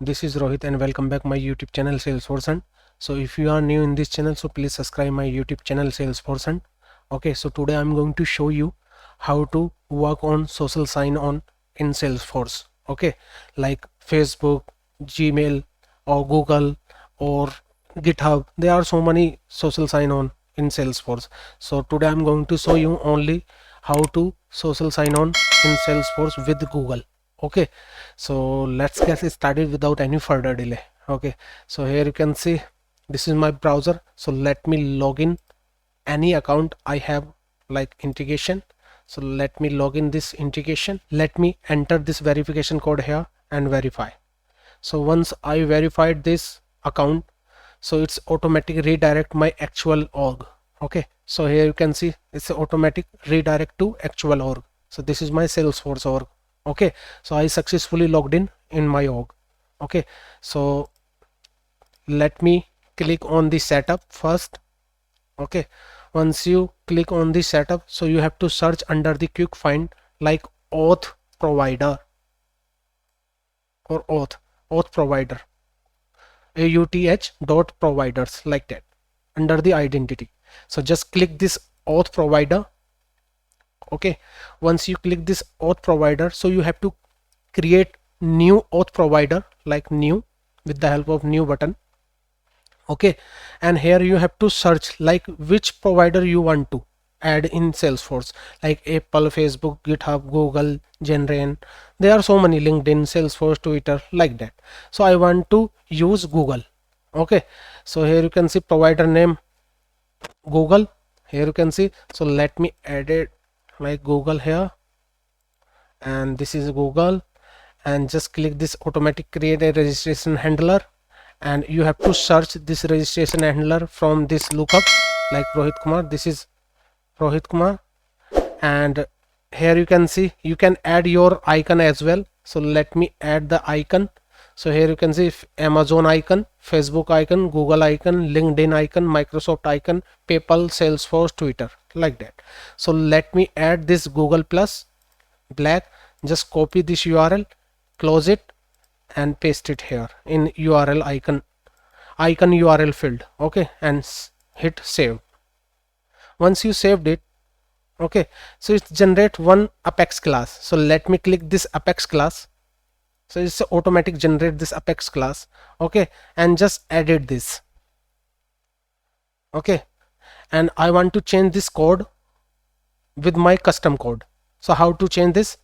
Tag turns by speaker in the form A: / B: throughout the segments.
A: This is Rohit and welcome back my YouTube channel Salesforce Hunt. So if you are new in this channel, so please subscribe my YouTube channel Salesforce Hunt. Okay, so today I'm going to show you how to work on social sign-on in Salesforce. Okay, like Facebook, Gmail or Google or GitHub. There are so many social sign-on in Salesforce. So today I'm going to show you only how to social sign-on in Salesforce with Google. Okay, so let's get started without any further delay. Okay, so here you can see this is my browser. So let me log in any account I have, like integration. So let me log in this integration. Let me enter this verification code here and verify. So once I verified this account, so it's automatic redirect my actual org. Okay, so here you can see it's automatic redirect to actual org. So this is my Salesforce org. Okay, so I successfully logged in my org. Okay, so let me click on the setup first. Okay, once you click on the setup, so you have to search under the quick find like auth provider or auth provider, auth dot providers, like that, under the identity. So just click this auth provider. Okay, once you click this auth provider, so you have to create new auth provider, like new, with the help of new button. Okay, and here you have to search like which provider you want to add in Salesforce, like Apple, Facebook, GitHub, Google, Genrain. There are so many, LinkedIn, Salesforce, Twitter, like that. So I want to use Google. Okay, so here you can see provider name Google. Here you can see, so let me add it like Google here, and this is Google, and just click this automatic create a registration handler, and you have to search this registration handler from this lookup, like Rohit Kumar. This is Rohit Kumar, and here you can see you can add your icon as well. So let me add the icon. So here you can see Amazon icon, Facebook icon, Google icon, LinkedIn icon, Microsoft icon, PayPal, Salesforce, Twitter, like that. So let me add this Google plus black. Just copy this URL, close it, and paste it here in URL icon URL field. Okay, and hit save. Once you saved it, okay, so it generate one Apex class. So let me click this Apex class. So it's automatic generate this Apex class. Okay, and just edit this. Okay, and I want to change this code with my custom code. So how to change this?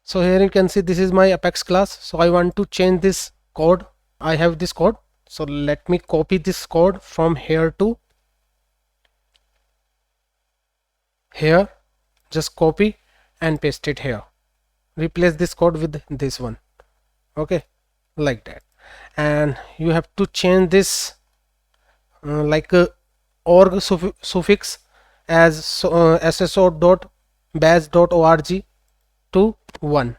A: So here you can see this is my Apex class. So I want to change this code. I have this code. So let me copy this code from here to here. Just copy and paste it here. Replace this code with this one. Okay, like that. And you have to change this org suffix as sso.baz.org to 1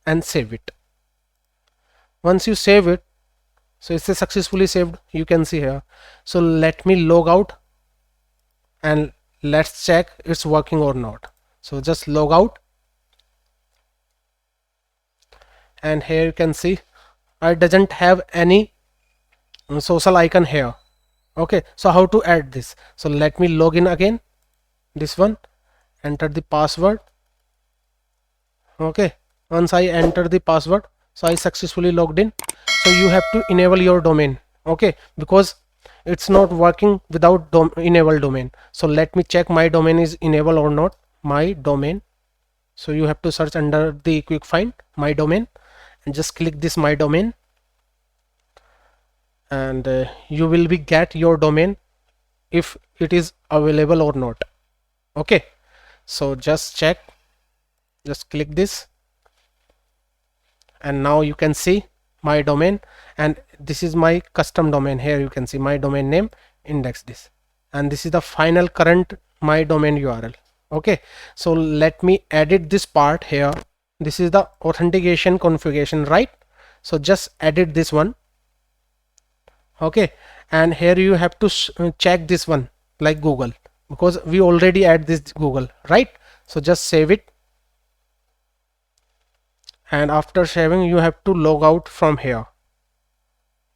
A: and save it. Once you save it, so it's successfully saved, you can see here. So let me log out and let's check it's working or not. So just log out, and here you can see I doesn't have any social icon here. Okay, so how to add this? So let me log in again, this one, enter the password. Okay, once I enter the password, so I successfully logged in. So you have to enable your domain. Okay, because it's not working without enable domain. So let me check my domain is enabled or not. My domain, so you have to search under the quick find my domain and just click this my domain, and you will be get your domain if it is available or not. Okay, so just check, just click this, and now you can see my domain, and this is my custom domain. Here you can see my domain name, index this, and this is the final current my domain URL. Okay, so let me edit this part here. This is the authentication configuration, right? So just edit this one. Okay, and here you have to check this one like Google, because we already add this Google, right? So just save it, and after saving you have to log out from here.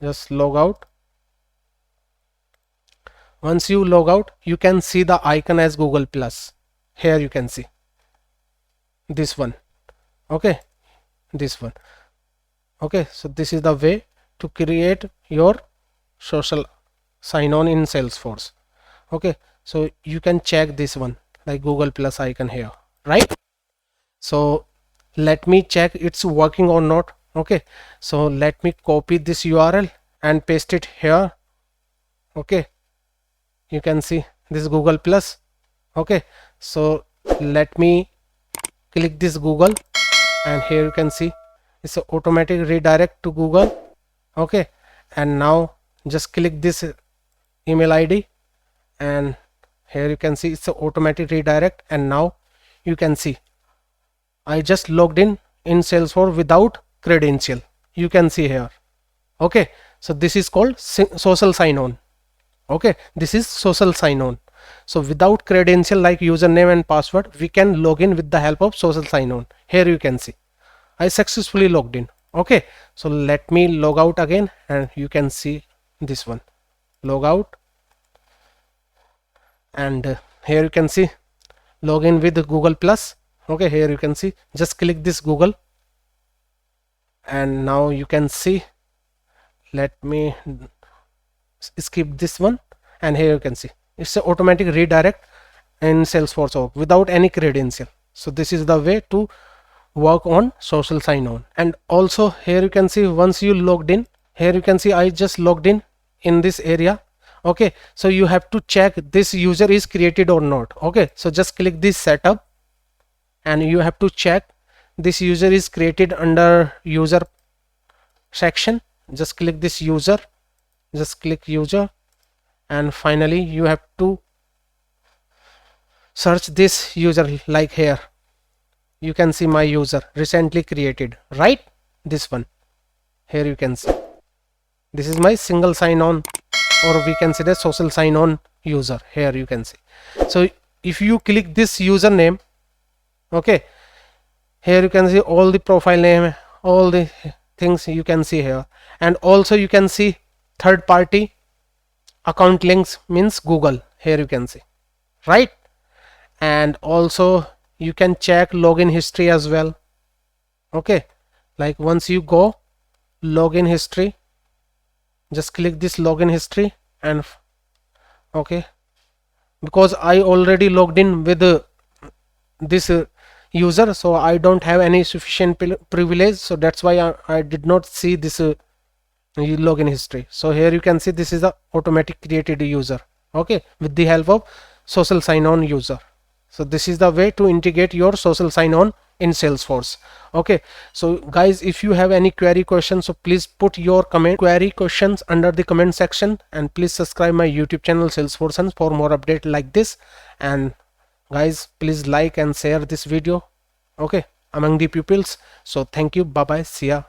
A: just log out. Once you log out, you can see the icon as Google Plus. Here you can see this one. Okay, this one. Okay, so this is the way to create your social sign-on in Salesforce. Okay, so you can check this one like Google Plus icon here, right? So let me check it's working or not. Okay, so let me copy this URL and paste it here. Okay, you can see this Google Plus. Okay, so let me click this Google, and here you can see it's an automatic redirect to Google. Okay, and now just click this email ID, and here you can see it's an automatic redirect, and now you can see I just logged in Salesforce without credential. You can see here. Okay, so this is called social sign-on. Okay, this is social sign-on. So without credential like username and password, we can log in with the help of social sign-on. Here you can see I successfully logged in. Okay, so let me log out again, and you can see this one, log out, and here you can see login with Google Plus. Okay, here you can see just click this Google, and now you can see, let me skip this one, and here you can see it's an automatic redirect in Salesforce without any credential. So this is the way to work on social sign-on. And also here you can see once you logged in, here you can see I just logged in this area. Okay, so you have to check this user is created or not. Okay, so just click this setup, and you have to check this user is created under user section. Just click this user, just click user, and finally you have to search this user like here. You can see my user recently created, right? This one here you can see this is my single sign-on, or we can say the social sign-on user. Here you can see. So if you click this username, okay, here you can see all the profile name, all the things you can see here, and also you can see third party account links means Google. Here you can see, right? And also you can check login history as well. Okay, like once you go login history, just click this login history, and okay, because I already logged in with this user, so I don't have any sufficient privilege, so that's why I did not see this login history. So here you can see this is the automatic created user. Okay, with the help of social sign-on user. So this is the way to integrate your social sign-on in Salesforce. Okay, so guys, if you have any query questions, so please put your query questions under the comment section, and please subscribe my YouTube channel Salesforce Hunt for more update like this. And guys, please like and share this video, okay, among the pupils. So thank you, bye bye, see ya.